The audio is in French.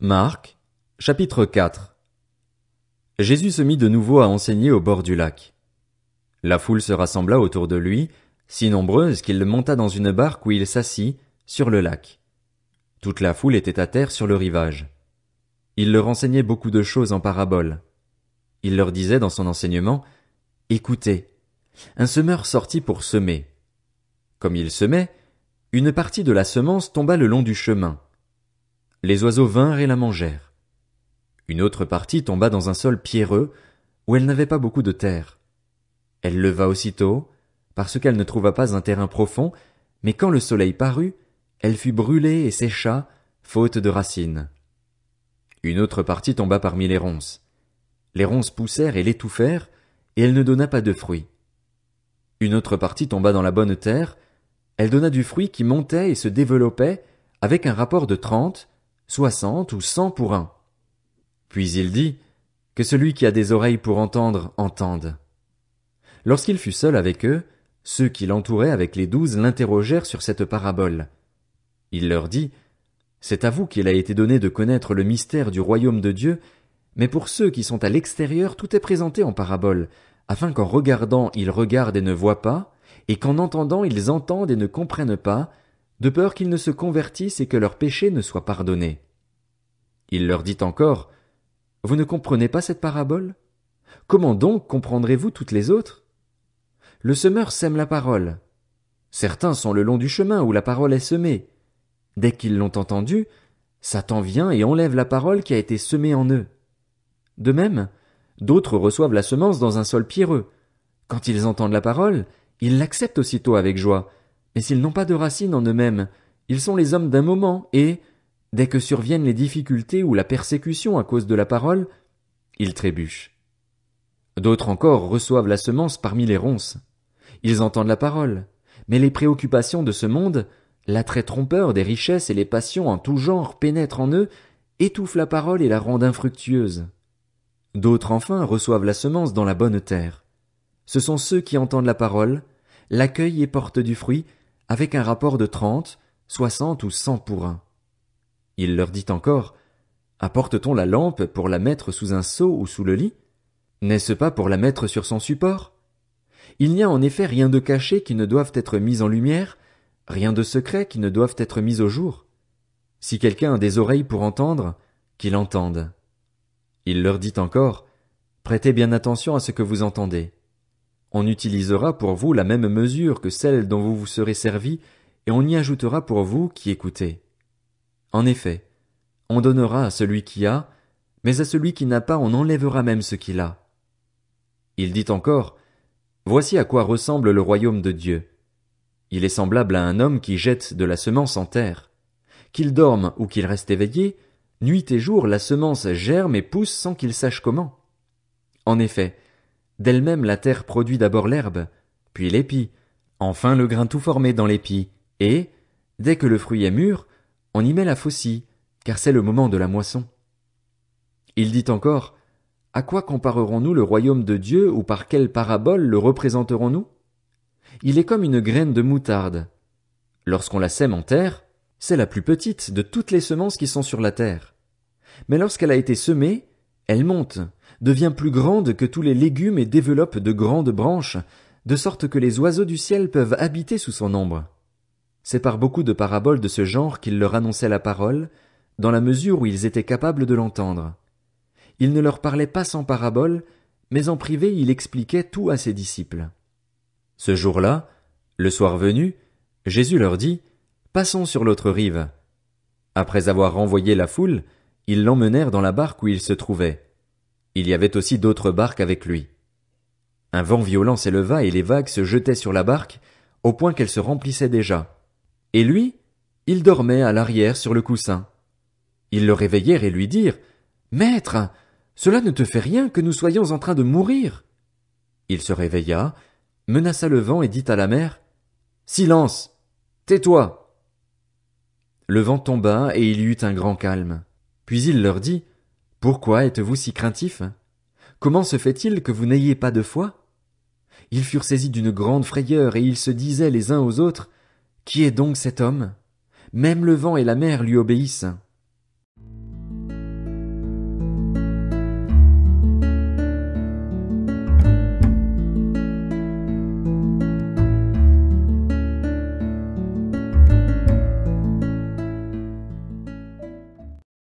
Marc, chapitre 4. Jésus se mit de nouveau à enseigner au bord du lac. La foule se rassembla autour de lui, si nombreuse qu'il monta dans une barque où il s'assit, sur le lac. Toute la foule était à terre sur le rivage. Il leur enseignait beaucoup de choses en paraboles. Il leur disait dans son enseignement, « Écoutez, un semeur sortit pour semer. Comme il semait, une partie de la semence tomba le long du chemin. Les oiseaux vinrent et la mangèrent. Une autre partie tomba dans un sol pierreux, où elle n'avait pas beaucoup de terre. Elle leva aussitôt, parce qu'elle ne trouva pas un terrain profond, mais quand le soleil parut, elle fut brûlée et sécha, faute de racines. Une autre partie tomba parmi les ronces. Les ronces poussèrent et l'étouffèrent, et elle ne donna pas de fruit. Une autre partie tomba dans la bonne terre, elle donna du fruit qui montait et se développait, avec un rapport de 30, 60 ou 100 pour un. Puis il dit, que celui qui a des oreilles pour entendre, entende. Lorsqu'il fut seul avec eux, ceux qui l'entouraient avec les 12 l'interrogèrent sur cette parabole. Il leur dit, c'est à vous qu'il a été donné de connaître le mystère du royaume de Dieu, mais pour ceux qui sont à l'extérieur, tout est présenté en parabole, afin qu'en regardant ils regardent et ne voient pas, et qu'en entendant ils entendent et ne comprennent pas, de peur qu'ils ne se convertissent et que leurs péchés ne soient pardonnés. Il leur dit encore, vous ne comprenez pas cette parabole? Comment donc comprendrez-vous toutes les autres? Le semeur sème la parole. Certains sont le long du chemin où la parole est semée. Dès qu'ils l'ont entendue, Satan vient et enlève la parole qui a été semée en eux. De même, d'autres reçoivent la semence dans un sol pierreux. Quand ils entendent la parole, ils l'acceptent aussitôt avec joie, mais s'ils n'ont pas de racines en eux-mêmes, ils sont les hommes d'un moment et, dès que surviennent les difficultés ou la persécution à cause de la parole, ils trébuchent. D'autres encore reçoivent la semence parmi les ronces. Ils entendent la parole, mais les préoccupations de ce monde, l'attrait trompeur des richesses et les passions en tout genre pénètrent en eux, étouffent la parole et la rendent infructueuse. D'autres enfin reçoivent la semence dans la bonne terre. Ce sont ceux qui entendent la parole, l'accueillent et portent du fruit, avec un rapport de 30, 60 ou 100 pour un. Il leur dit encore, apporte-t-on la lampe pour la mettre sous un seau ou sous le lit? N'est-ce pas pour la mettre sur son support? Il n'y a en effet rien de caché qui ne doive être mis en lumière, rien de secret qui ne doive être mis au jour. Si quelqu'un a des oreilles pour entendre, qu'il entende. Il leur dit encore, prêtez bien attention à ce que vous entendez. On utilisera pour vous la même mesure que celle dont vous vous serez servi, et on y ajoutera pour vous qui écoutez. En effet, on donnera à celui qui a, mais à celui qui n'a pas on enlèvera même ce qu'il a. Il dit encore, voici à quoi ressemble le royaume de Dieu. Il est semblable à un homme qui jette de la semence en terre. Qu'il dorme ou qu'il reste éveillé, nuit et jour la semence germe et pousse sans qu'il sache comment. En effet, d'elle-même la terre produit d'abord l'herbe, puis l'épi, enfin le grain tout formé dans l'épi, et, dès que le fruit est mûr, on y met la faucille, car c'est le moment de la moisson. Il dit encore, à quoi comparerons-nous le royaume de Dieu ou par quelle parabole le représenterons-nous? Il est comme une graine de moutarde. Lorsqu'on la sème en terre, c'est la plus petite de toutes les semences qui sont sur la terre. Mais lorsqu'elle a été semée, elle monte, devient plus grande que tous les légumes et développe de grandes branches, de sorte que les oiseaux du ciel peuvent habiter sous son ombre. C'est par beaucoup de paraboles de ce genre qu'il leur annonçait la parole, dans la mesure où ils étaient capables de l'entendre. Il ne leur parlait pas sans paraboles, mais en privé il expliquait tout à ses disciples. Ce jour-là, le soir venu, Jésus leur dit, « Passons sur l'autre rive. » Après avoir renvoyé la foule, ils l'emmenèrent dans la barque où il se trouvait. Il y avait aussi d'autres barques avec lui. Un vent violent s'éleva et les vagues se jetaient sur la barque, au point qu'elle se remplissait déjà. Et lui, il dormait à l'arrière sur le coussin. Ils le réveillèrent et lui dirent, « Maître, cela ne te fait rien que nous soyons en train de mourir. » Il se réveilla, menaça le vent et dit à la mer, « Silence! Tais-toi! » Le vent tomba et il y eut un grand calme. Puis il leur dit, « Pourquoi êtes-vous si craintifs? Comment se fait-il que vous n'ayez pas de foi? » Ils furent saisis d'une grande frayeur et ils se disaient les uns aux autres, « Qui est donc cet homme? Même le vent et la mer lui obéissent. »